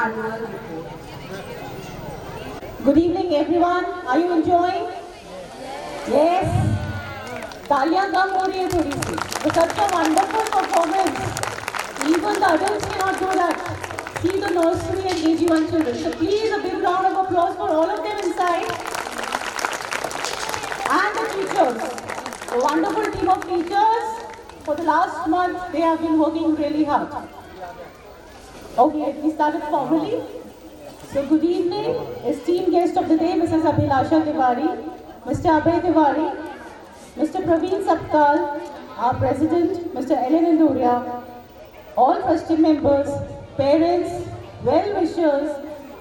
annual report. Good evening, everyone. Are you enjoying? Yes. तालियां कम हो रही है थोड़ी सी. It's such a wonderful performance. Even the adults cannot do that. See the nursery and KG1 children. So please a big round of applause for all of them inside. And the teachers. A wonderful team of teachers. For the last month, they have been working really hard. Okay, we started formally. So good evening, esteemed guest of the day, Mrs. Abhilasha Tiwari, Mr. Abhay Tiwari, Mr. Praveen Sapkal, our President, Mr. Ellen Induria, all trustee members, parents, well-wishers,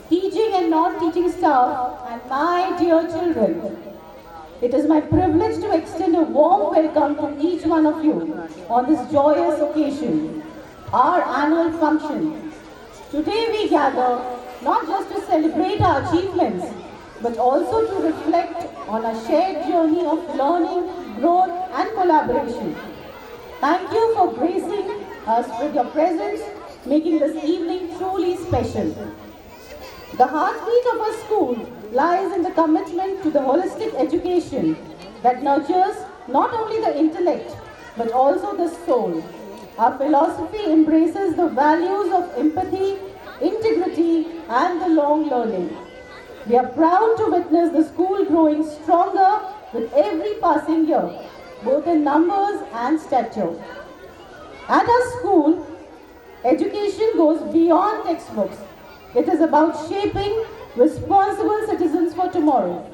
teaching and non-teaching staff, and my dear children. It is my privilege to extend a warm welcome to each one of you on this joyous occasion, our annual function. Today we gather not just to celebrate our achievements, but also to reflect on a shared journey of learning, growth, and collaboration. Thank you for gracing us with your presence, making this evening truly special. The heartbeat of our school lies in the commitment to the holistic education that nurtures not only the intellect, but also the soul. Our philosophy embraces the values of empathy, integrity, and the long learning. We are proud to witness the school growing stronger with every passing year, both in numbers and stature. At our school, education goes beyond textbooks. It is about shaping responsible citizens for tomorrow.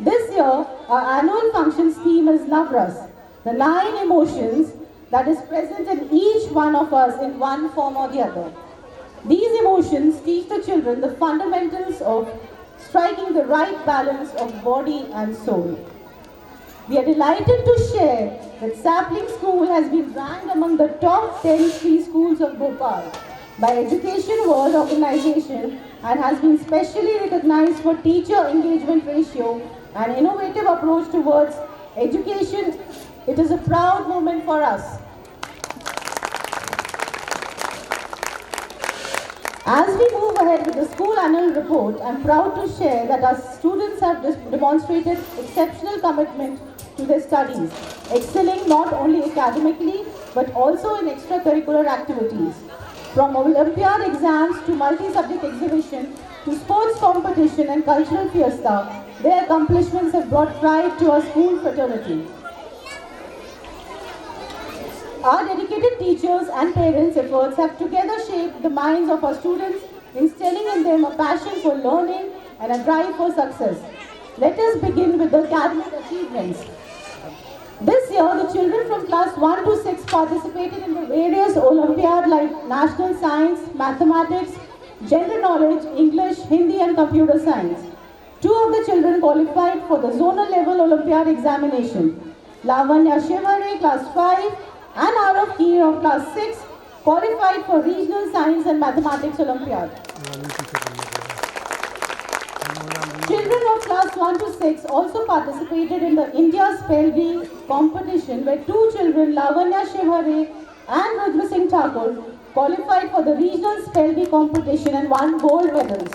This year, our annual functions theme is Navras, the 9 emotions that is present in each one of us in one form or the other. These emotions teach the children the fundamentals of striking the right balance of body and soul. We are delighted to share that Sapling School has been ranked among the top 10 free schools of Bhopal by Education World Organization and has been specially recognized for teacher engagement ratio and innovative approach towards education. It is a proud moment for us. As we move ahead with the school annual report, I am proud to share that our students have demonstrated exceptional commitment to their studies, excelling not only academically but also in extracurricular activities. From Olympiad exams to multi-subject exhibition to sports competition and cultural fiesta, their accomplishments have brought pride to our school fraternity. Our dedicated teachers and parents' efforts have together shaped the minds of our students, instilling in them a passion for learning and a drive for success. Let us begin with the academic achievements. This year, the children from class 1 to 6 participated in the various Olympiad like National Science, Mathematics, General Knowledge, English, Hindi and Computer Science. 2 of the children qualified for the zonal level Olympiad examination. Lavanya Shivare, class 5, and Arav Keer of class 6 qualified for Regional Science and Mathematics Olympiad. Children of class 1 to 6 also participated in the India Spell Bee competition where 2 children, Lavanya Shivare and Rudra Singh Thakur, qualified for the Regional Spell Bee competition and won gold medals.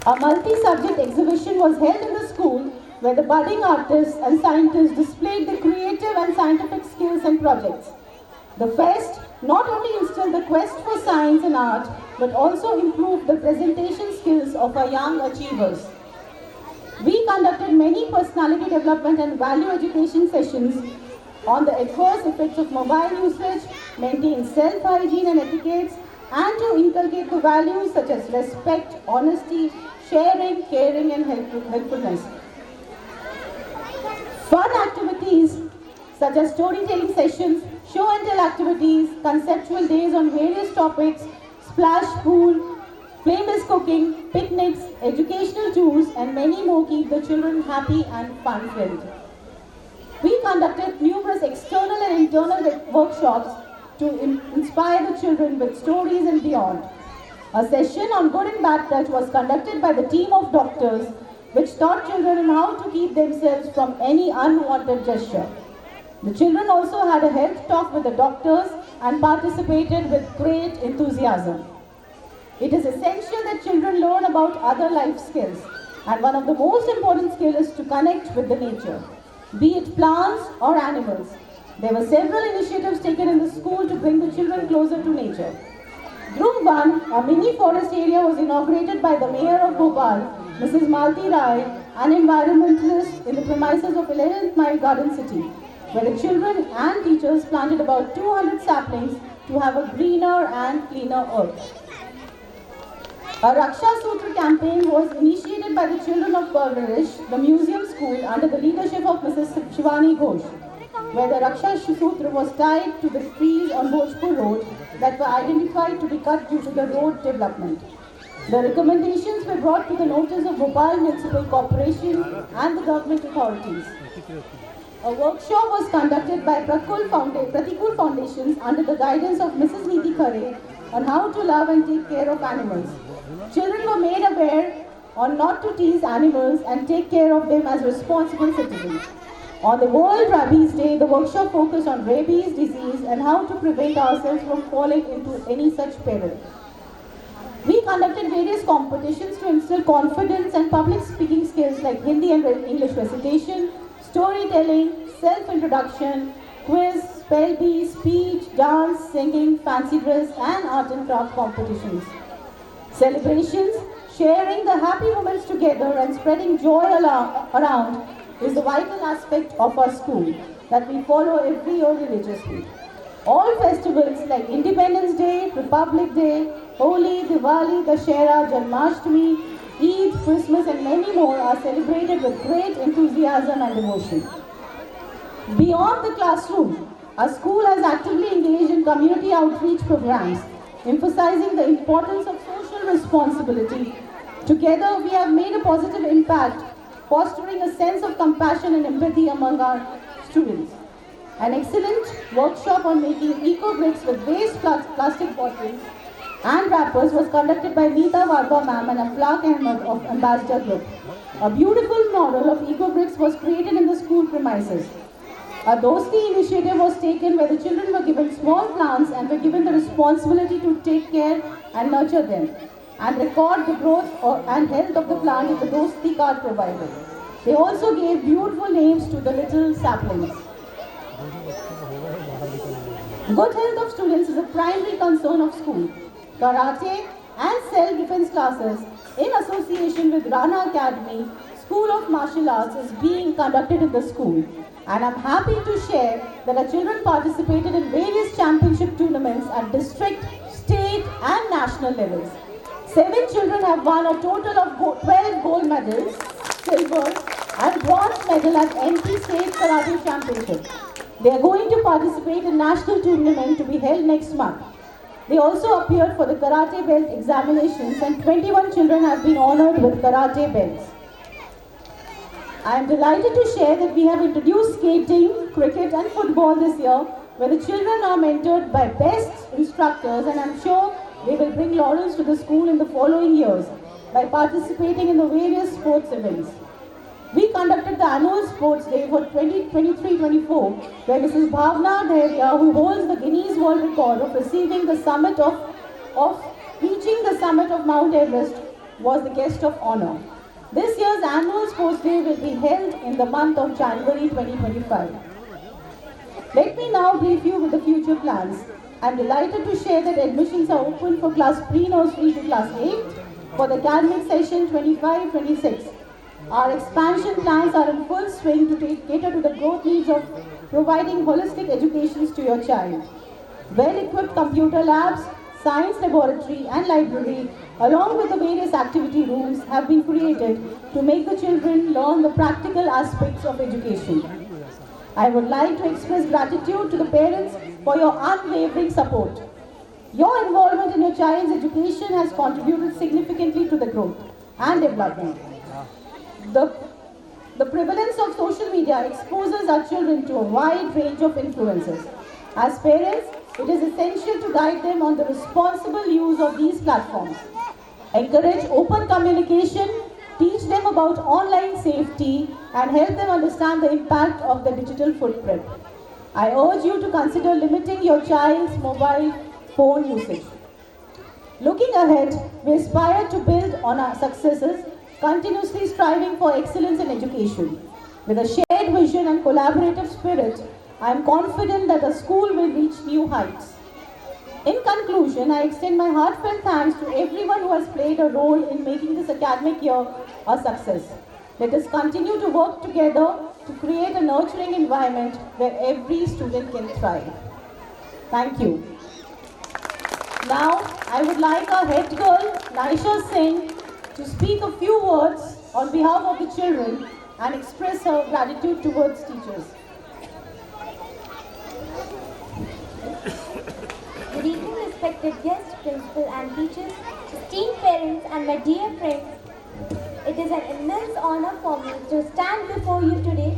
A multi-subject exhibition was held in the school where the budding artists and scientists displayed their creative and scientific skills and projects. The fest not only instilled the quest for science and art, but also improved the presentation skills of our young achievers. We conducted many personality development and value education sessions on the adverse effects of mobile usage, maintain self-hygiene and etiquettes, and to inculcate the values such as respect, honesty, sharing, caring, and helpfulness. Fun activities such as storytelling sessions, show and tell activities, conceptual days on various topics, splash pool, flame-based cooking, picnics, educational tours, and many more keep the children happy and fun-filled. We conducted numerous external and internal workshops to inspire the children with stories and beyond. A session on good and bad touch was conducted by the team of doctors, which taught children how to keep themselves from any unwanted gesture. The children also had a health talk with the doctors and participated with great enthusiasm. It is essential that children learn about other life skills, and one of the most important skills is to connect with the nature, be it plants or animals. There were several initiatives taken in the school to bring the children closer to nature. Dhruv 1, a mini forest area, was inaugurated by the Mayor of Bhopal, Mrs. Malti Rai, an environmentalist, in the premises of 11th Mile Garden City, where the children and teachers planted about 200 saplings to have a greener and cleaner earth. A Raksha Sutra campaign was initiated by the children of Parvarish, the museum school, under the leadership of Mrs. Shivani Ghosh, where the Raksha Sutra was tied to the trees on Bhojpur Road that were identified to be cut due to the road development. The recommendations were brought to the notice of Bhopal Municipal Corporation and the government authorities. A workshop was conducted by Pratikul Foundations under the guidance of Mrs. Niti Khare on how to love and take care of animals. Children were made aware on not to tease animals and take care of them as responsible citizens. On the World Rabies Day, the workshop focused on rabies disease and how to prevent ourselves from falling into any such peril. We conducted various competitions to instill confidence and public speaking skills like Hindi and English recitation, storytelling, self-introduction, quiz, spell bee, speech, dance, singing, fancy dress and art and craft competitions. Celebrations, sharing the happy moments together and spreading joy around is the vital aspect of our school that we follow every year religiously. All festivals like Independence Day, Republic Day, Holi, Diwali, Dashera, Janmashtami, Eid, Christmas and many more are celebrated with great enthusiasm and devotion. Beyond the classroom, our school has actively engaged in community outreach programs, emphasizing the importance of social responsibility. Together, we have made a positive impact, fostering a sense of compassion and empathy among our students. An excellent workshop on making eco-bricks with waste plastic bottles and wrappers was conducted by Neeta Varba ma'am and Aflaq Ahmed of Ambassador Group. A beautiful model of eco-bricks was created in the school premises. A Dosti initiative was taken where the children were given small plants and were given the responsibility to take care and nurture them and record the growth and health of the plant in the Dosti card provided. They also gave beautiful names to the little saplings. Good health of students is a primary concern of school. Karate and self-defense classes in association with Rana Academy, School of Martial Arts is being conducted in the school. And I'm happy to share that our children participated in various championship tournaments at district, state and national levels. 7 children have won a total of 12 gold medals, silver and bronze medal at MP State Karate Championship. They are going to participate in national tournament to be held next month. They also appeared for the karate belt examinations and 21 children have been honored with karate belts. I am delighted to share that we have introduced skating, cricket and football this year where the children are mentored by best instructors and I am sure they will bring laurels to the school in the following years by participating in the various sports events. We conducted the annual sports day for 2023-24 where Mrs. Bhavna Dharia, who holds the Guinness World Record of reaching the summit of Mount Everest, was the guest of honor. This year's annual sports day will be held in the month of January 2025. Let me now brief you with the future plans. I am delighted to share that admissions are open for class pre-nursery to class 8 for the academic session 25-26. Our expansion plans are in full swing to cater to the growth needs of providing holistic education to your child. Well-equipped computer labs, science laboratory and library, along with the various activity rooms, have been created to make the children learn the practical aspects of education. I would like to express gratitude to the parents for your unwavering support. Your involvement in your child's education has contributed significantly to the growth and development. The prevalence of social media exposes our children to a wide range of influences. As parents, it is essential to guide them on the responsible use of these platforms. Encourage open communication, teach them about online safety, and help them understand the impact of the digital footprint. I urge you to consider limiting your child's mobile phone usage. Looking ahead, we aspire to build on our successes, continuously striving for excellence in education. With a shared vision and collaborative spirit, I am confident that the school will reach new heights. In conclusion, I extend my heartfelt thanks to everyone who has played a role in making this academic year a success. Let us continue to work together to create a nurturing environment where every student can thrive. Thank you. Now, I would like our head girl, Naisha Singh, to speak a few words on behalf of the children and express her gratitude towards teachers. Good evening, respected guests, principal and teachers, esteemed parents and my dear friends. It is an immense honor for me to stand before you today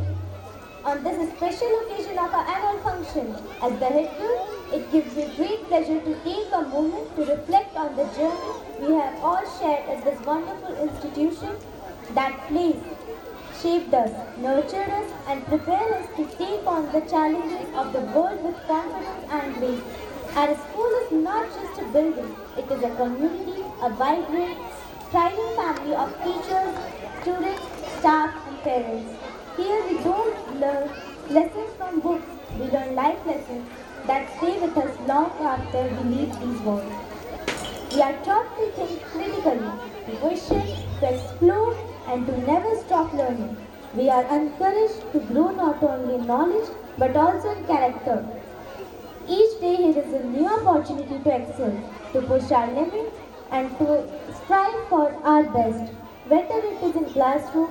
on this special occasion of our annual function. As the head girl, it gives me great pleasure to take a moment to reflect on the journey we have all shared at this wonderful institution that placed, shaped us, nurtured us, and prepared us to take on the challenges of the world with confidence and grace. Our school is not just a building, it is a community, a vibrant, thriving family of teachers, students, staff, and parents. Here we don't learn lessons from books, we learn life lessons that stay with us long after we leave these walls. We are taught to think critically, to question, to explore, and to never stop learning. We are encouraged to grow not only in knowledge but also in character. Each day here is a new opportunity to excel, to push our limits, and to strive for our best, whether it is in classroom,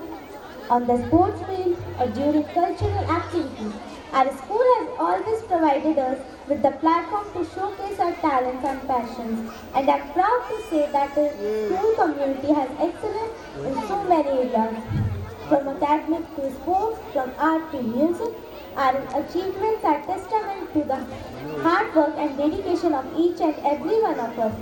on the sports field, or during cultural activities. Our school has always provided us with the platform to showcase our talents and passions, and I'm proud to say that the school community has excelled in so many areas, from academic to sports, from art to music. Our achievements are testament to the hard work and dedication of each and every one of us.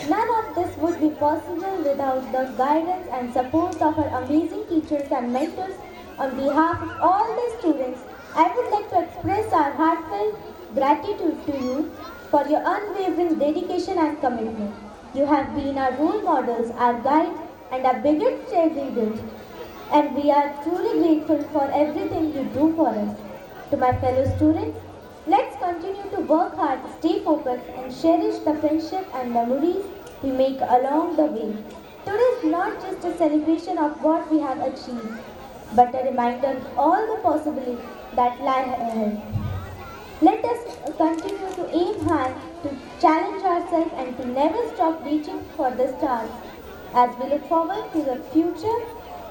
None of this would be possible without the guidance and support of our amazing teachers and mentors. On behalf of all the students, I would like to express our heartfelt gratitude to you for your unwavering dedication and commitment. You have been our role models, our guides, and our biggest cheerleaders, and we are truly grateful for everything you do for us. To my fellow students, let's continue to work hard, stay focused, and cherish the friendship and memories we make along the way. Today is not just a celebration of what we have achieved, but a reminder of all the possibilities that lie ahead. Let us continue to aim high, to challenge ourselves, and to never stop reaching for the stars. As we look forward to the future,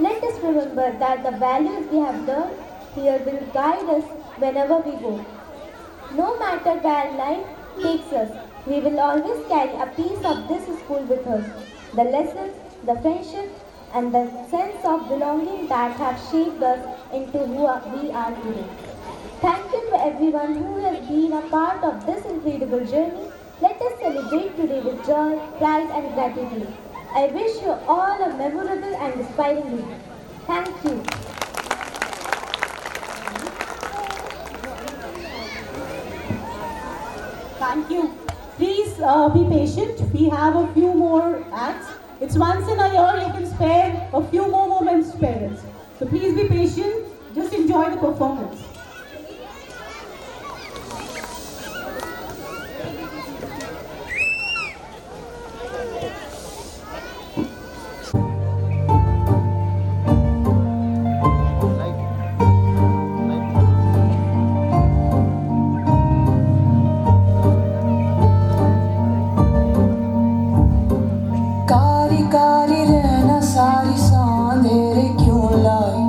let us remember that the values we have learned here will guide us whenever we go. No matter where life takes us, we will always carry a piece of this school with us. The lessons, the friendship, and the sense of belonging that have shaped us into who we are today. Thank you to everyone who has been a part of this incredible journey. Let us celebrate today with joy, pride, and gratitude. I wish you all a memorable and inspiring week. Thank you. Thank you. Please be patient. We have a few more acts. It's once in a year you can spare a few more moments, parents. So please be patient. Just enjoy the performance. कारी कारी रहना सारी सांधेरे क्यों लाई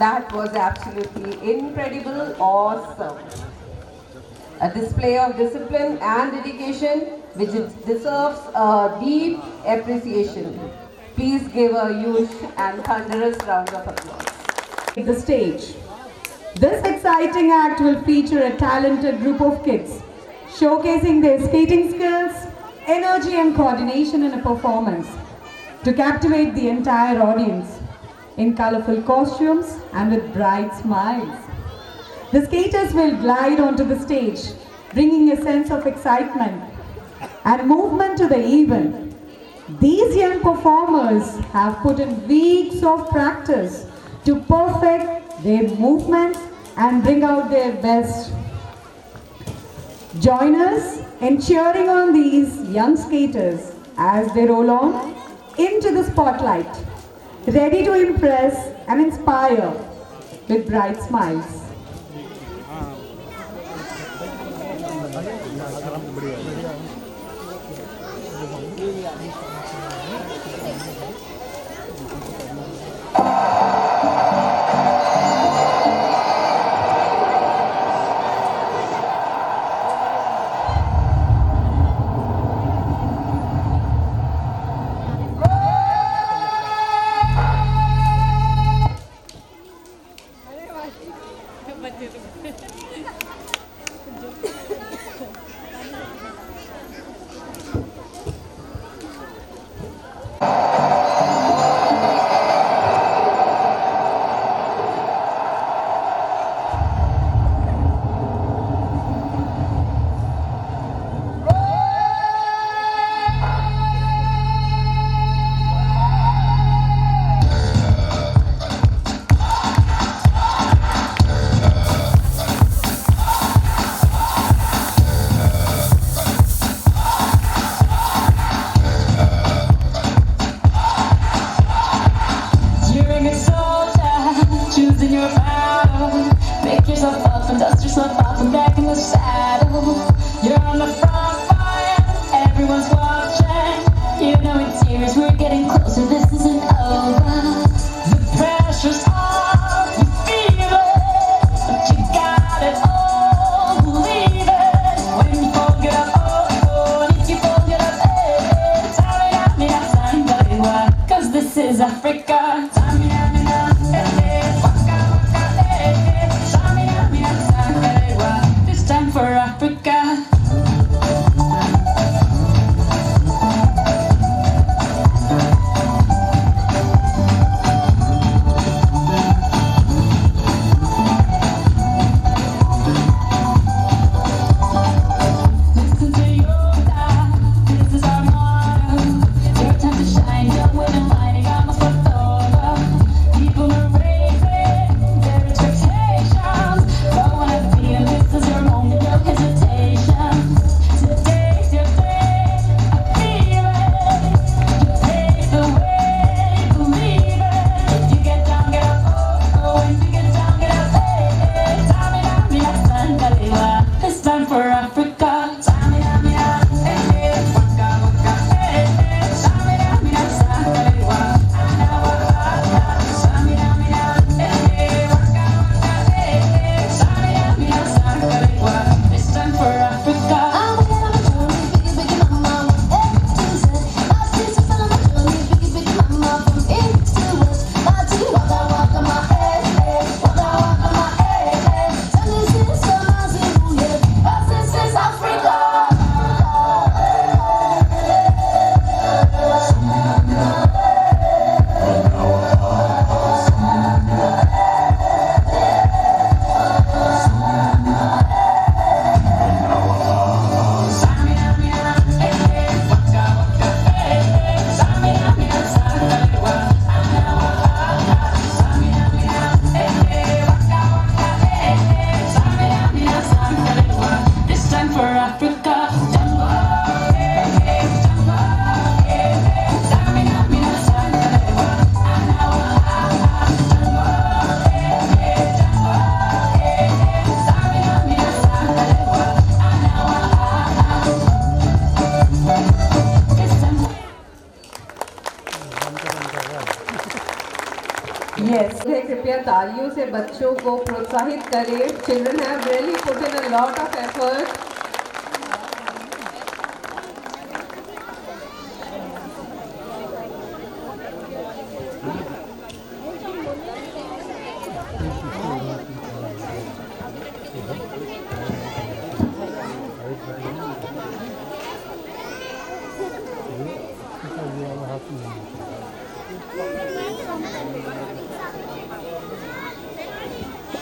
That was absolutely incredible, awesome. A display of discipline and dedication which deserves a deep appreciation. Please give a huge and thunderous round of applause. The stage. This exciting act will feature a talented group of kids showcasing their skating skills, energy and coordination in a performance to captivate the entire audience in colorful costumes and with bright smiles. The skaters will glide onto the stage, bringing a sense of excitement and movement to the event. These young performers have put in weeks of practice to perfect their movements and bring out their best. Join us in cheering on these young skaters as they roll on into the spotlight, ready to impress and inspire with bright smiles. Yes, कृपया तालियों से बच्चों को प्रोत्साहित करें. Children have really put in a lot of effort.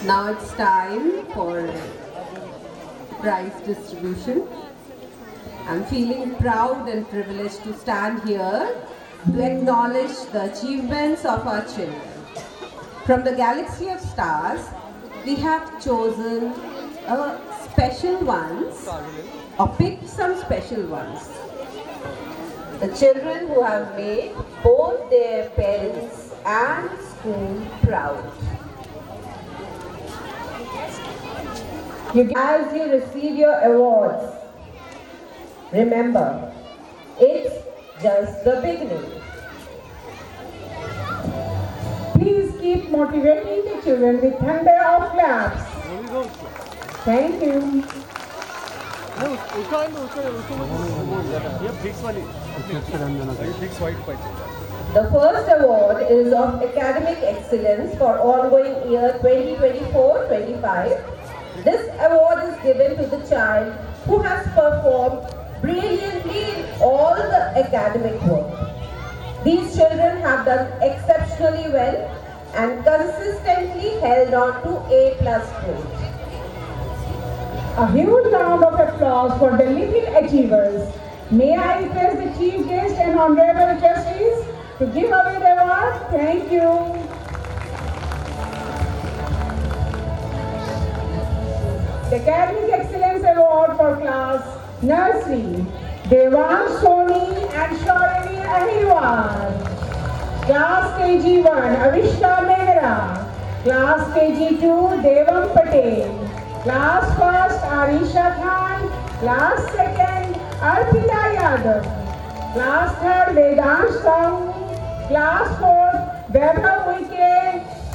Now it's time for prize distribution. I'm feeling proud and privileged to stand here to acknowledge the achievements of our children. From the galaxy of stars, we have chosen special ones, or picked some special ones. The children who have made both their parents and school proud. As you receive your awards, remember, it's just the beginning. Please keep motivating the children with thunder of claps. Thank you. The first award is of Academic Excellence for ongoing year 2024-25. This award is given to the child who has performed brilliantly in all the academic work. These children have done exceptionally well and consistently held on to A+ grade. A huge round of applause for the little achievers. May I request the Chief Guest and Honorable Trustees to give away the award? Thank you. The Academic Excellence Award for Class Nursery, Devansh Soni and Shaurani Ahirwal. Class KG1, Avishka Mehra. Class KG2, Devam Patel. Class 1st, Arisha Khan. Class 2nd, Arpita Yadav. Class 3rd, Vedansh Sahu. Class 4th, Vaibhav Uike.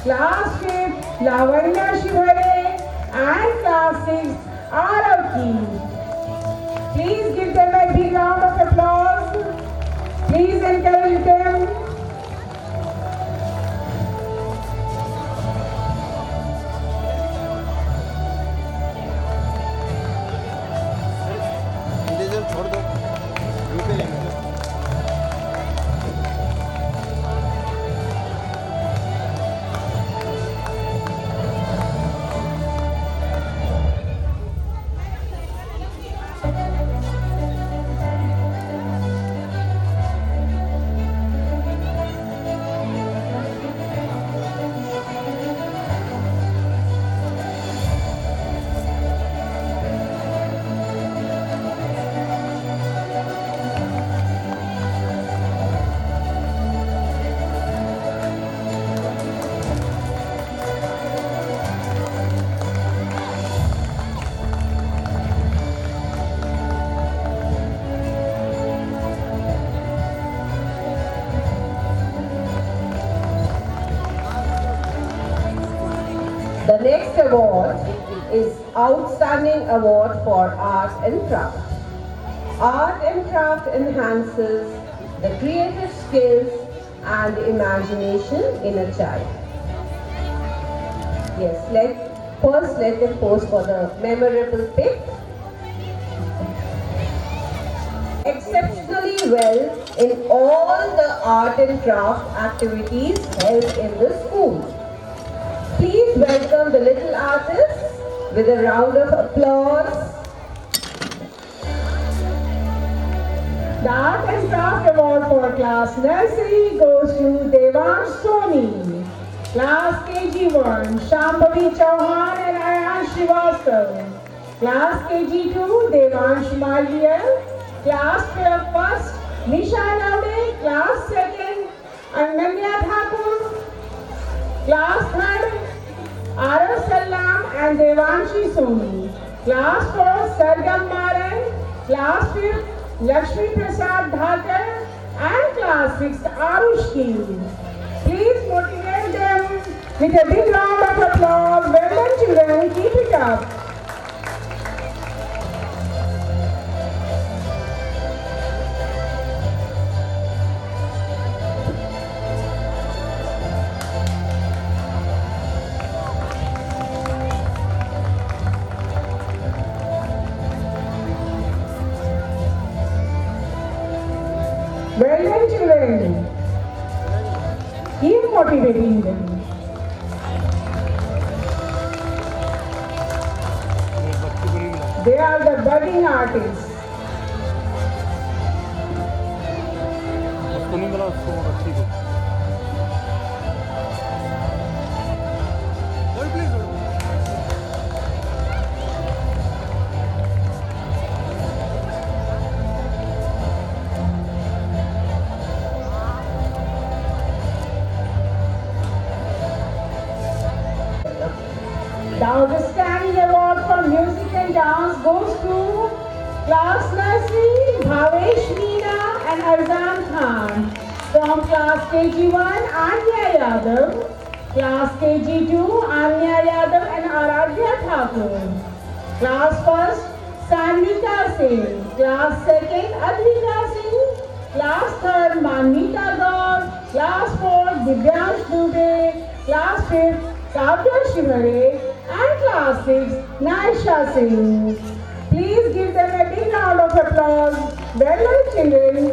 Class 5th, Lavanya Shivare. And Class 6th, Arav Ki. Please give them a big round of applause. Please encourage them. The next award is Outstanding Award for Art and Craft. Art and craft enhances the creative skills and imagination in a child. Yes, let them pose for the memorable pic. Exceptionally well in all the art and craft activities held in the school. Please welcome the little artists with a round of applause. The Art and Craft Award for Class Nursery goes to Devansh Soni. Class KG1, Shambhavi Chauhan and Ayan Srivastava. Class KG2, Devansh Malviya. Class 1st, Nisha Naude. Class 2nd, Ananya Thakur. Class 3rd, Arav Salam and Devanshi Soni. Class 4th, Sargam Maran. Class 5th, Lakshmi Prasad Dhakar. And Class 6th, Arush Ki. Please motivate them. With a big round of applause, well done children, keep it up. Well done children. Keep motivating them. They are the budding artists. उसको नहीं मिला उसको ठीक है Now the standing award for music and dance goes to class nursery Bhavesh Meena and Arzan Khan. From class KG1 Anya Yadav, class KG2 Anya Yadav and Aradhya Thakur. Class first Sandhika Singh, class second Advika Singh, class third Manvita Gaur, class fourth Divyansh Dubey, class fifth Kavya Shivare and class 6 Naisha Singh. Please give them a big round of applause. Well done children.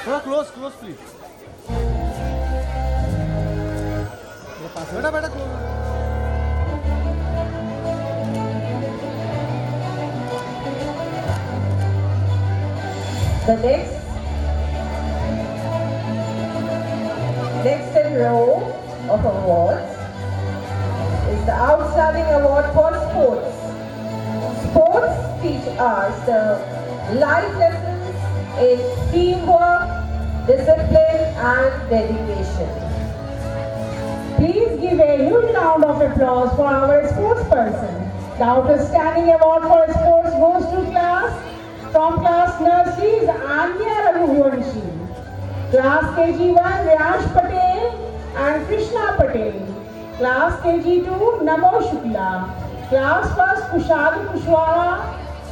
थोड़ा close please बेटा बेटा close The next in row of awards is the Outstanding Award for Sports. Sports teach us the life lessons in teamwork, discipline and dedication. Please give a huge round of applause for our sports person. The outstanding award for sports goes to from class nurseries Anya Raghuvanshi, class KG1 Ryash Patel and Krishna Patel, class KG2 Namo Shukla, class first Kushal Kushwaha,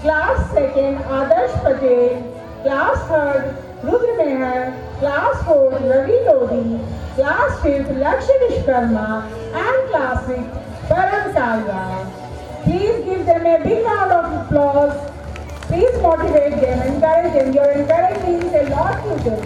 class second Adarsh Patel, class third Rudra Meher, class fourth Ravi Lodi, class fifth Lakshya Vishkarma and class sixth Param Kalra. Please give them a big round of applause. Please motivate them, encourage them. Your encouragement means a lot to them.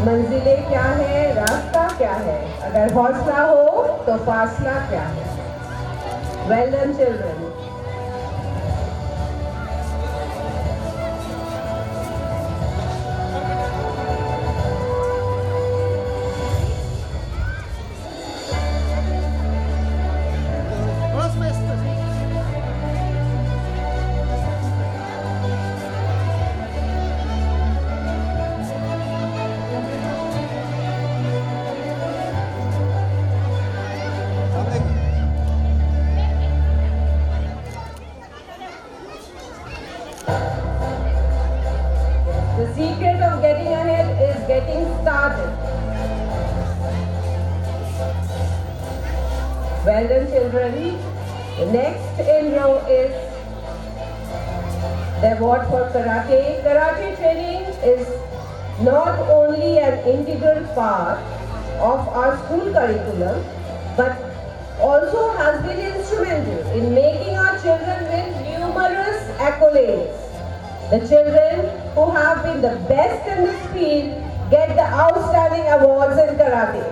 मंजिलें क्या है, रास्ता क्या है, अगर हौसला हो तो फासला क्या है. Well done children. The secret of getting ahead is getting started. Well done children. The next in row is the award for karate. Karate training is not only an integral part of our school curriculum, but also has been instrumental in making our children win numerous accolades. The children who have been the best in this field get the outstanding awards in karate.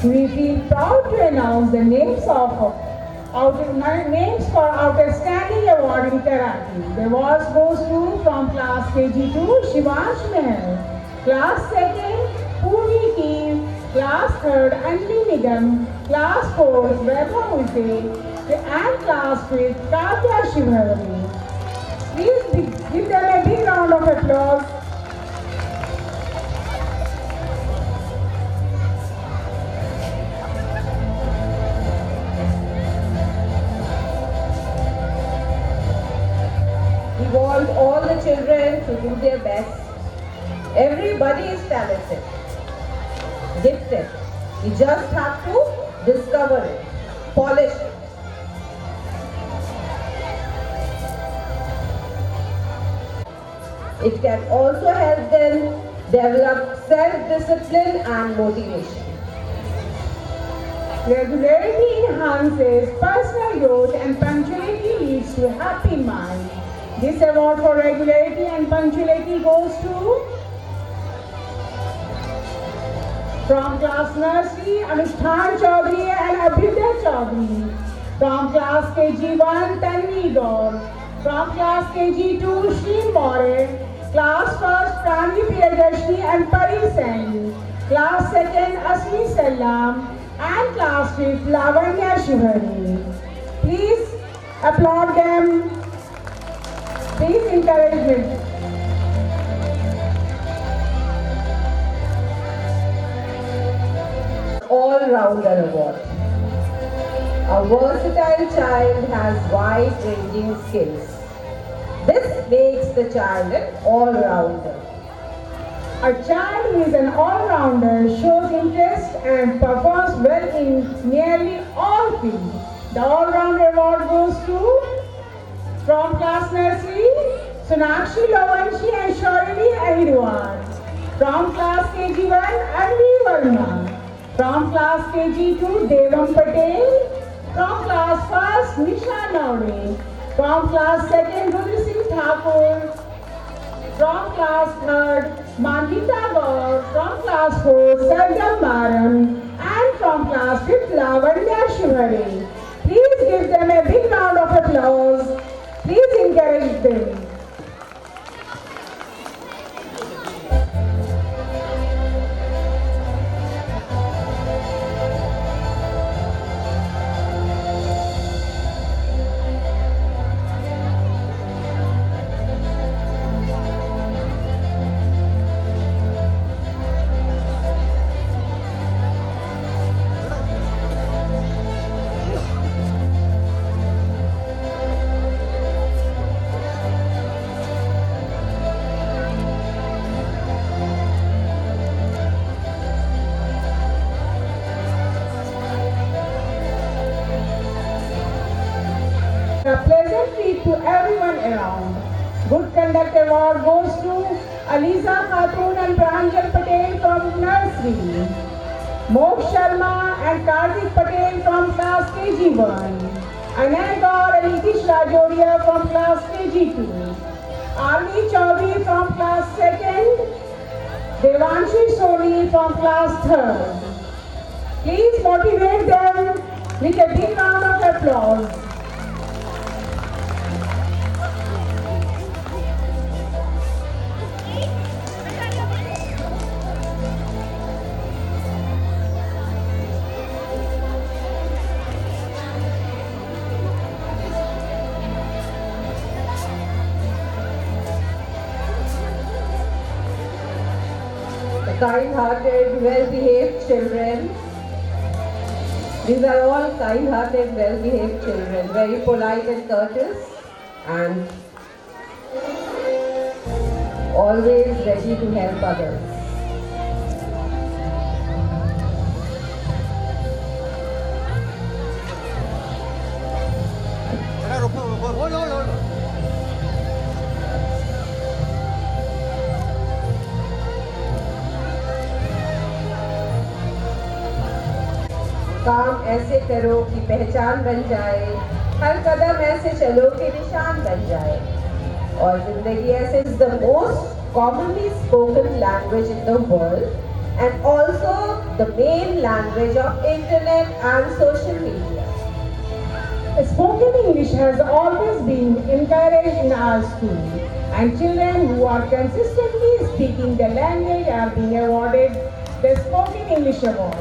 We feel proud to announce the names of Names for outstanding award in karate. The award goes to from class KG2 Shivansh Meher, class 2nd Purvi Keem, class 3rd Anjali Nigam, class 4th Vaibhav Ulte, and class 5th Katya Shivharani. Please give them a big round of applause. We want all the children to do their best. Everybody is talented, gifted. We just have to discover it, polish it. It can also help them develop self-discipline and motivation. Regularity enhances personal growth and punctuality leads to a happy mind. This award for regularity and punctuality goes to from class nursery Anushthan Chaudhary and Abhyuday Chaudhary. From class KG1 Tanvi Gaur. From class KG2 Shri More. Class 1st Pranvi Priyadarshini and Pari Saini. Class 2nd Asmi Salam and class 5th Lavanya Shivani. Please applaud them. Please encourage them. All-Rounder Award. A versatile child has wide-ranging skills. This makes the child an all-rounder. A child who is an all-rounder shows interest and performs well in nearly all fields. The all-round award goes to from class nursery Sonakshi Lavanshi and Shaurili Ahirwar. From class KG1 Anvi Verma. From class KG2 Devam Patel. From class 1st Nisha Naure. From class 2nd Rudra Singh Thakur. From class 3rd Manvita Gaur. From class 4th Sargam Maran. And from class 5th Lavanya Shivare. Please give them a big round of applause. Please encourage them. A pleasant treat to everyone around. Good Conduct Award goes to Aliza Khatun and Pranjal Patel from nursery. Moksh Sharma and Kartik Patel from class KG1. Anay Gaur and Nitish Rajoria from class KG2. Arni Chaudhary from class 2nd. Devanshi Soni from class 3rd. Please motivate them with a big round of applause. Kind-hearted, well-behaved children. These are all kind-hearted, well-behaved children, very polite and courteous, and always ready to help others. काम ऐसे करो कि पहचान बन जाए, हर कदम ऐसे चलो कि निशान बन जाए, और जिंदगी ऐसे is the most commonly spoken language in the world and also the main language of internet and social media. Spoken English has always been encouraged in our school, and children who are consistently speaking the language are being awarded the Spoken English Award.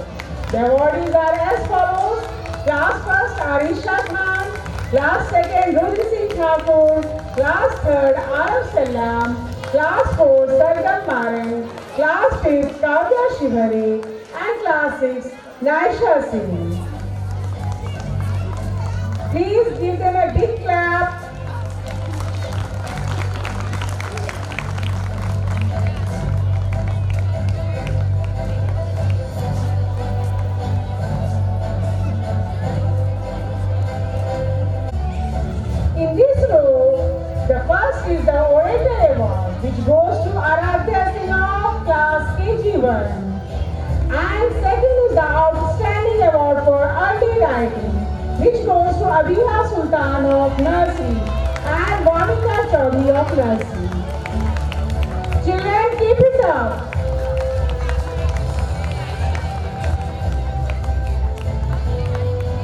The awardees are as follows: Class 1st Arisha Khan, Class 2nd Rudri Singh Thakur, Class 3rd Arab Salam, Class 4th Sargam Maran, Class 5th Kavya Shivare, and Class 6th Naisha Singh. Please give them a big clap. In this row, the first is the Orator Award, which goes to Aradhya Singh of class KG1. And second is the Outstanding Award for Early Writing, which goes to Abiha Sultan of Nursery and Monica Chaudhary of Nursery. Children, keep it up.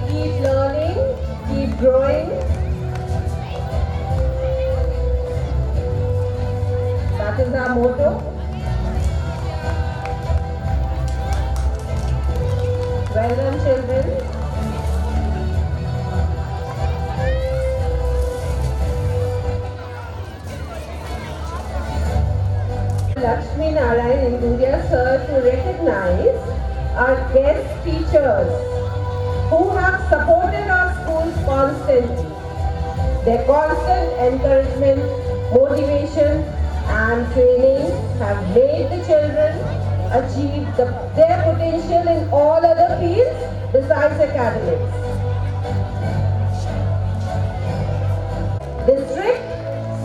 Keep learning, keep growing. That is our motto. Well done, children. Lakshmi Narayan and India sir to recognize our guest teachers who have supported our schools constantly. Their constant encouragement, motivation and training have made the children achieve their potential in all other fields besides academics. District,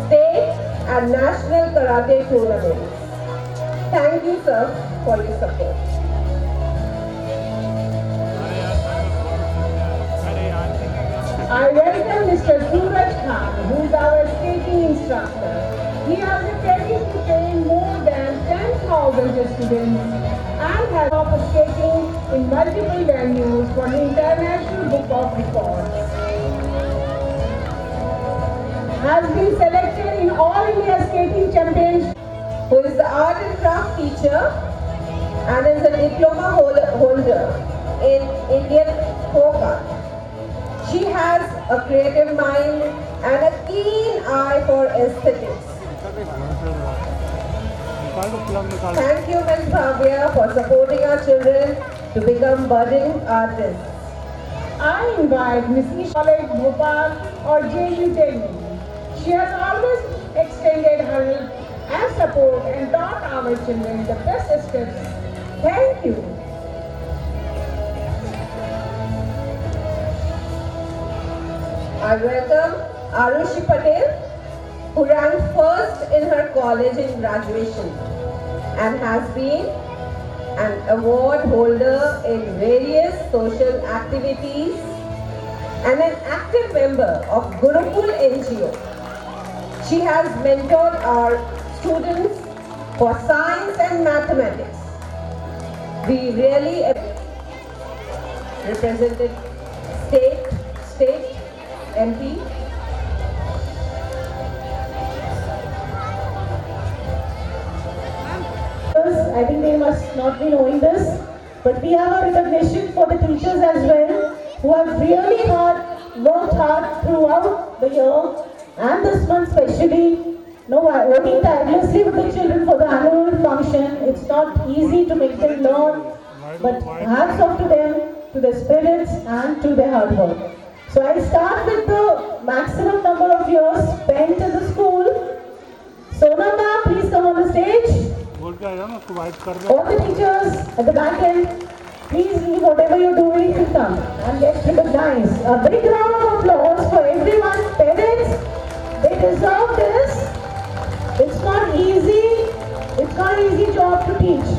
state and national karate tournaments. Thank you, sir, for your support. I welcome Mr. Suraj Khan, who is our skating instructor. He has attempted to train more than 10,000 students and has of skating in multiple venues for the International Book of Records. Has been selected in All India Skating Championships. Who is the art and craft teacher and is a diploma holder in Indian folk art. She has a creative mind and a keen eye for aesthetics. Thank you, Ms. Bhavya, for supporting our children to become budding artists. I invite Ms. Isha College Bhopal or JU Delhi. She has always extended her help and support and taught our children the best steps. Thank you. I welcome Arushi Patel, who ranked first in her college in graduation and has been an award holder in various social activities and an active member of Gurukul NGO. She has mentored our students for science and mathematics. We really represented state, MP. I think they must not be knowing this, but we have a recognition for the teachers as well, who have really worked hard throughout the year and this month especially. Working tirelessly with the children for the annual function. It's not easy to make them learn, but hats off to them, to their spirits and to their hard work. So I start with the maximum number of years spent in the school. Sonam ma'am, please come on the stage. All the teachers at the back end, please leave whatever you're doing to come and get recognized. A big round of applause for everyone. Parents, they deserve this. It's not easy. It's not an easy job to teach.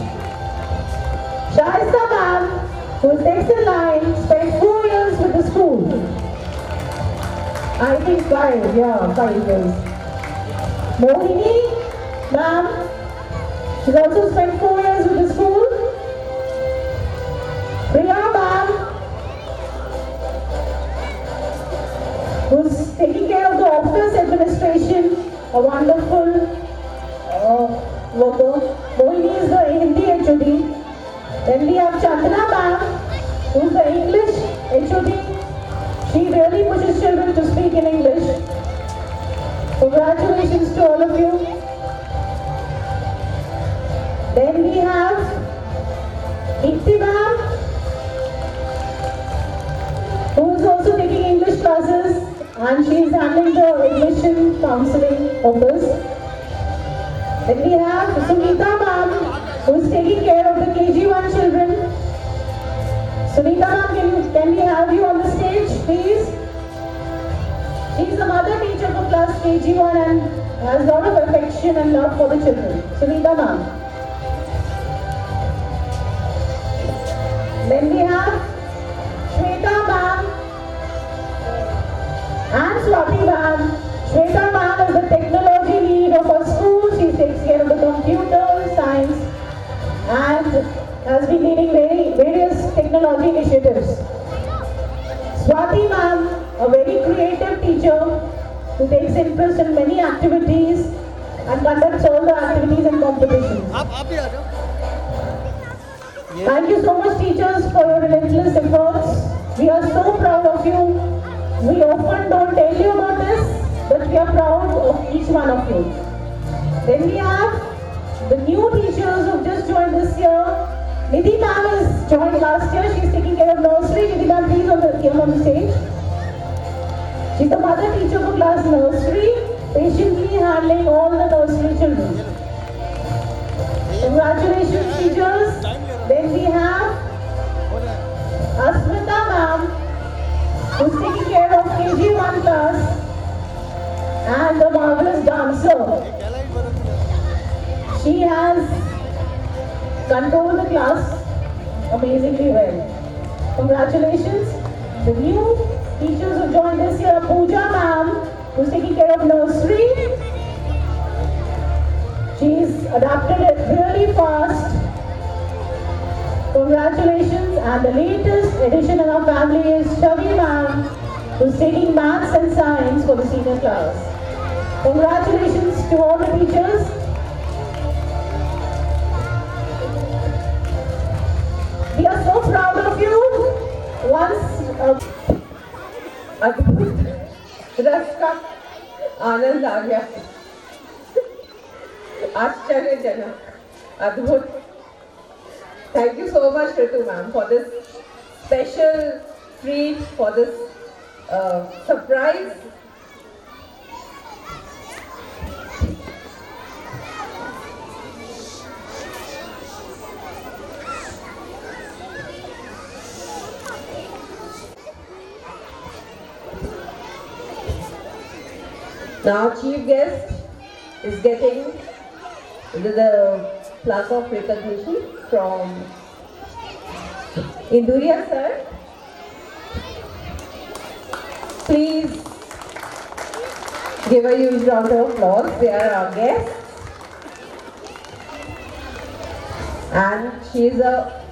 Shaista ma'am, who is next in line, spent 4 years with the school. I think 5 years. Mohini ma'am, she's also spent 4 years with the school. Priya ma'am, a wonderful worker. Mohini is the Hindi HOD. Then we have Chandra ma'am, who is the English HOD. She really pushes children to speak in English. Congratulations to all of you. Then we have Deepti ma'am, who is also taking English classes, and she is handling the admission counseling office. Then we have Sunita ma'am, who is taking care of the KG1 children. Sunita ma'am, can we have you on the stage, please? She is the mother teacher for class KG1 and has a lot of affection and love for the children. Sunita ma'am. Then we have Shweta ma'am and Swati ma'am. Shweta ma'am is the technology lead of our school. She takes care of the computer science and has been leading various technology initiatives. Swati ma'am, a very creative teacher who takes interest in many activities and conducts all the activities and competitions. Thank you so much, teachers, for your relentless efforts. We are so proud of you. We often don't tell you about this, but we are proud of each one of you. Then we have the new teachers who just joined this year. Nidhi ma'am has joined last year. She is taking care of nursery. Nidhi ma'am, please come on the stage. She is the mother teacher for class nursery, patiently handling all the nursery children. Congratulations, teachers. Then we have Asmita ma'am, who is taking care of KG1 class and a marvelous dancer. She has controlled the class amazingly well. Congratulations. The new teachers who joined this year, Pooja ma'am, who is taking care of nursery. She's adapted it really fast. Congratulations. And the latest addition in our family is Shavi ma'am, who's taking maths and science for the senior class. Congratulations to all the teachers. We are so proud of you. Once अद्भुत रस का आनंद आ गया, आश्चर्यजनक, अद्भुत. Thank you so much, Ritu ma'am, for this special treat, for this surprise. Now, chief guest is getting the plaque of recognition from Induria sir. Please give a huge round of applause. They are our guests. And she is a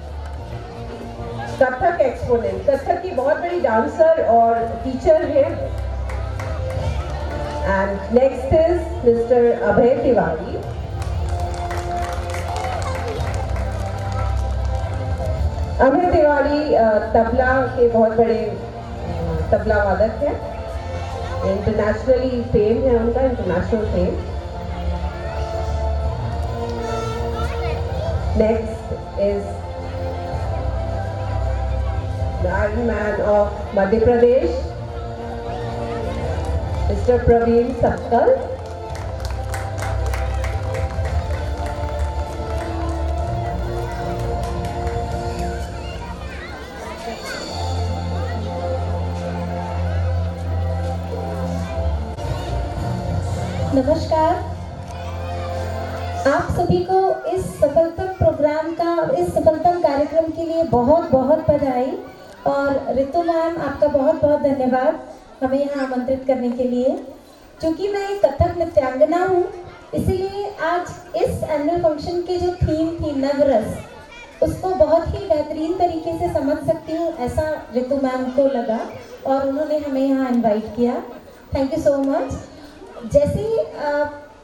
Kathak exponent, Kathak की बहुत बड़ी dancer और teacher है. And next is Mr. Abhay Tiwari. अभय तिवारी तबला के बहुत बड़े तबला वादक हैं. इंटरनेशनली फेम है उनका, international fame. Next is the Iron Man of Madhya Pradesh, Mr. Praveen Sakkal. नमस्कार, आप सभी को इस सफलतम प्रोग्राम का, इस सफलतम कार्यक्रम के लिए बहुत बहुत बधाई. और रितु मैम, आपका बहुत बहुत धन्यवाद हमें यहाँ आमंत्रित करने के लिए. क्योंकि मैं एक कथक नृत्यांगना हूँ, इसलिए आज इस एनुअल फंक्शन की जो थीम थी नवरस, उसको बहुत ही बेहतरीन तरीके से समझ सकती हूँ, ऐसा रितु मैम को लगा और उन्होंने हमें यहाँ इनवाइट किया. Thank you so much. जैसे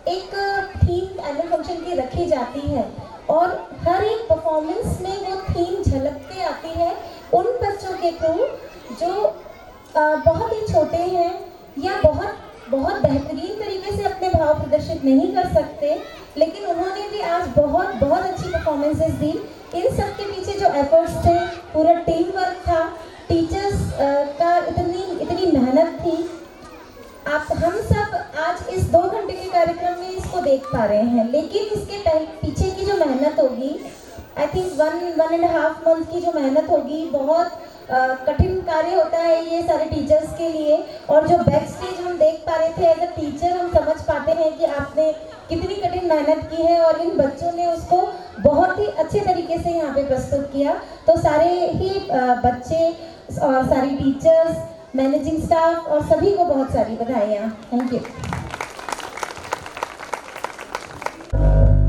एक थीम एनुअल फंक्शन की रखी जाती है और हर एक परफॉर्मेंस में वो थीम झलक के आती है उन बच्चों के थ्रू जो बहुत ही छोटे हैं या बहुत बेहतरीन तरीके से अपने भाव प्रदर्शित नहीं कर सकते, लेकिन उन्होंने भी आज बहुत अच्छी परफॉर्मेंसेस दी। इन सब के पीछे जो एफर्ट्स थे, पूरा टीम वर्क था, टीचर्स का इतनी मेहनत थी। हम सब आज इस 2 घंटे के कार्यक्रम में इसको देख पा रहे हैं, लेकिन इसके पीछे की जो मेहनत होगी, आई थिंक 1.5 मंथ की जो मेहनत होगी, बहुत कठिन कार्य होता है ये सारे टीचर्स के लिए। और जो बैक स्टेज हम देख पा रहे थे एज अ टीचर, हम समझ पाते हैं कि आपने कितनी कठिन मेहनत की है और इन बच्चों ने उसको बहुत ही अच्छे तरीके से यहाँ पे प्रस्तुत किया। तो सारे ही बच्चे और सारी टीचर्स, मैनेजिंग स्टाफ और सभी को बहुत सारी बधाइयाँ। Thank you.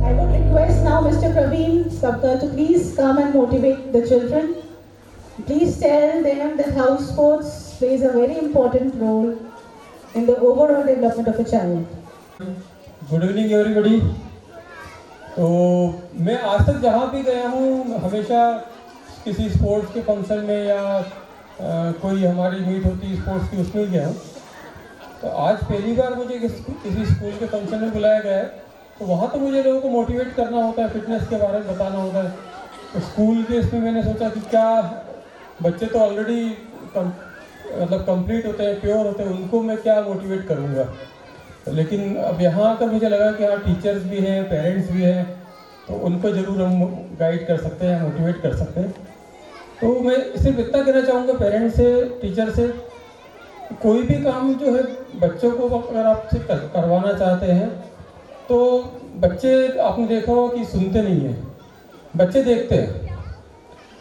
I would request now Mr. Praveen Sabkar to please come and motivate the children. Please tell them that house sports plays a very important role in the overall development of a child. Good evening everybody. तो मैं आज तक जहाँ भी गया हूँ हमेशा किसी स्पोर्ट्स के फंक्शन में या कोई हमारी मीट होती स्पोर्ट्स की उसमें गया हूँ। तो आज पहली बार मुझे किसी स्कूल के फंक्शन में बुलाया गया है, तो वहाँ तो मुझे लोगों को मोटिवेट करना होता है, फिटनेस के बारे में बताना होता है। तो स्कूल के इसमें मैंने सोचा कि क्या बच्चे तो ऑलरेडी मतलब कंप्लीट होते हैं, प्योर होते हैं, उनको मैं क्या मोटिवेट करूँगा। लेकिन अब यहाँ आकर मुझे लगा कि हाँ टीचर्स भी हैं, पेरेंट्स भी हैं, तो उनको ज़रूर हम गाइड कर सकते हैं, मोटिवेट कर सकते हैं। तो मैं सिर्फ इतना कहना चाहूँगा पेरेंट्स से, टीचर से, कोई भी काम जो है बच्चों को अगर आपसे करवाना चाहते हैं तो बच्चे, आपने देखा हो कि सुनते नहीं हैं, बच्चे देखते हैं।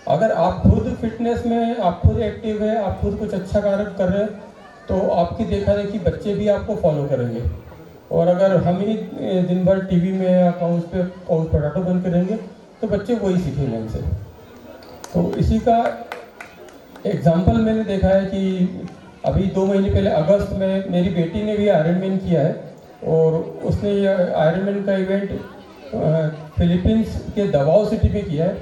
अगर आप खुद फिटनेस में, आप खुद एक्टिव है, आप खुद कुछ अच्छा कार्य कर रहे हैं, तो आपकी देखा देखी बच्चे भी आपको फॉलो करेंगे। और अगर हम ही दिन भर टीवी में या काउच पोटैटो बन के रहेंगे तो बच्चे वही सीखेंगे हमसे। तो इसी का एग्जाम्पल मैंने देखा है कि अभी 2 महीने पहले अगस्त में मेरी बेटी ने भी आयरनमैन किया है, और उसने ये आयरनमैन का इवेंट फिलीपींस के दवाओ सिटी में किया है,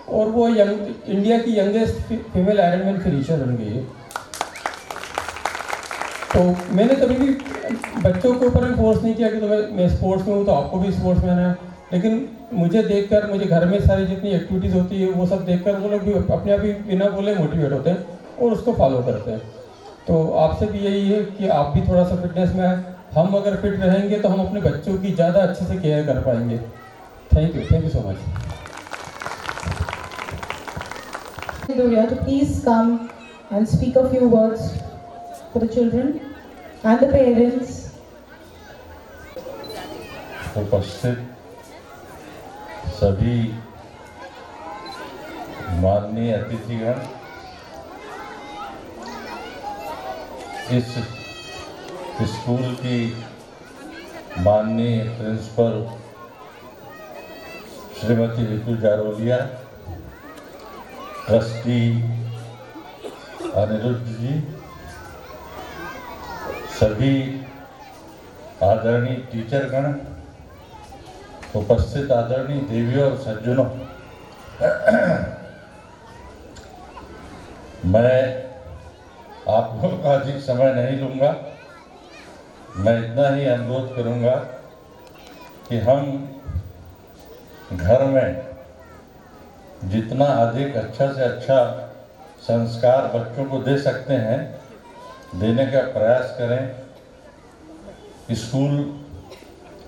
और वो इंडिया की यंगेस्ट फीमेल आयरनमैन फिनिशर बन गई है। तो मैंने कभी भी बच्चों के ऊपर फोर्स नहीं किया कि तो मैं स्पोर्ट्स में हूँ तो आपको भी स्पोर्ट्स में आना है, लेकिन मुझे देखकर, मुझे घर में सारी जितनी एक्टिविटीज़ होती है वो सब देखकर वो लोग भी अपने आप ही बिना बोले मोटिवेट होते हैं और उसको फॉलो करते हैं। तो आपसे भी यही है कि आप भी थोड़ा सा फिटनेस में आए। हम अगर फिट रहेंगे तो हम अपने बच्चों की ज़्यादा अच्छे से केयर कर पाएंगे। Thank you so much. To please come and speak a few words for the children and the parents. उपस्थित सभी माननीय अतिथिगण, इस स्कूल की माननीय प्रिंसिपल श्रीमती रितु जारोलिया, ट्रस्टी अनिरुद्ध जी, सभी आदरणीय टीचरगण, उपस्थित आदरणीय देवियों और सज्जनों, मैं आप लोगों का अधिक समय नहीं लूँगा। मैं इतना ही अनुरोध करूँगा कि हम घर में जितना अधिक अच्छा से अच्छा संस्कार बच्चों को दे सकते हैं, देने का प्रयास करें। स्कूल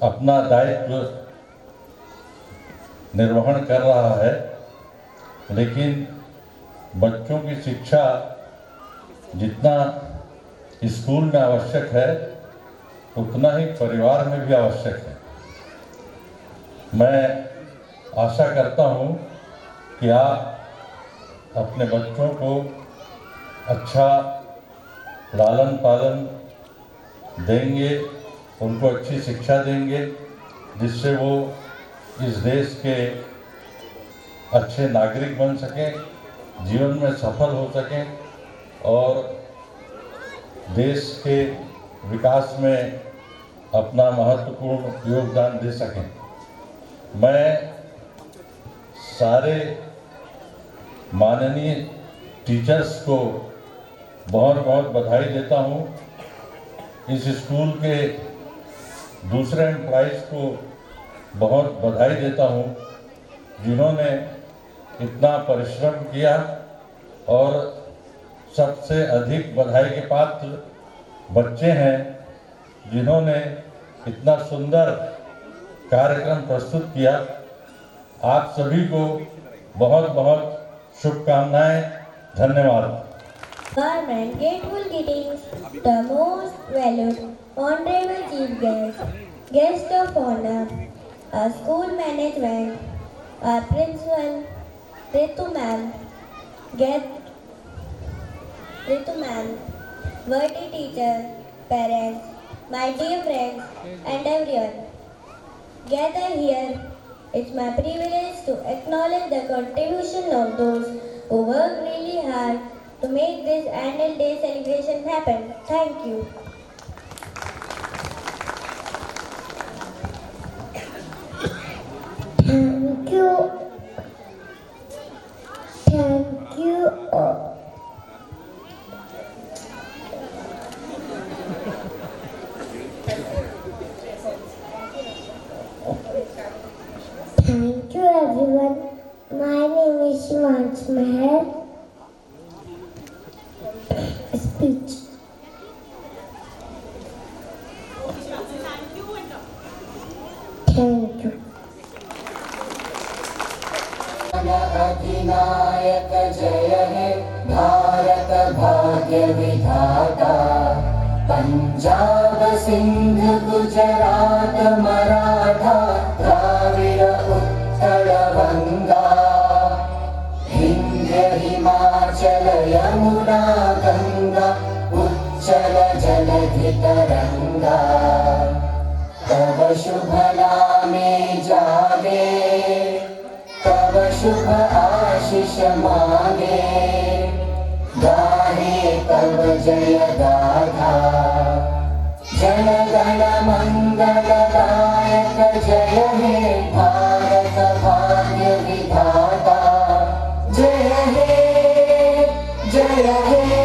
अपना दायित्व निर्वहन कर रहा है, लेकिन बच्चों की शिक्षा जितना स्कूल में आवश्यक है उतना ही परिवार में भी आवश्यक है। मैं आशा करता हूँ कि आप अपने बच्चों को अच्छा लालन पालन देंगे, उनको अच्छी शिक्षा देंगे, जिससे वो इस देश के अच्छे नागरिक बन सकें, जीवन में सफल हो सकें और देश के विकास में अपना महत्वपूर्ण योगदान दे सकें। मैं सारे माननीय टीचर्स को बहुत बहुत बधाई देता हूँ। इस स्कूल के दूसरे एम्प्लॉइज़ को बहुत बधाई देता हूँ जिन्होंने इतना परिश्रम किया, और सबसे अधिक बधाई के पात्र बच्चे हैं जिन्होंने इतना सुंदर कार्यक्रम प्रस्तुत किया। आप सभी को बहुत बहुत शुभकामनाएं। धन्यवाद। Government grateful greetings to the most valued Honorable Chief Guest, Guest of Honor, our school management, our principal, Ritu Ma'am, worthy teacher, parents, my dear friends, and everyone. Gather here, it's my privilege to acknowledge the contribution of those who work really hard to make this annual day celebration happen. Thank you. Thank you. Thank you. Thank you everyone. My name is Shivansh Meher. Speech. Thank you. अधिनायक जय हे भारत भाग्य विधाता, पंजाब सिंध गुजरात मराठा द्राविड़ उत्कल गंगा, विंध्य हिमाचल यमुना गंगा उच्चल जलधि तरंगा, तव शुभ नामे जागे, तव शुभ आशीष मांगे, गाहे तव जय गाथा, जन गण मंगल दायक जय हे भारत भाग्य विधाता, जय हे जय हे।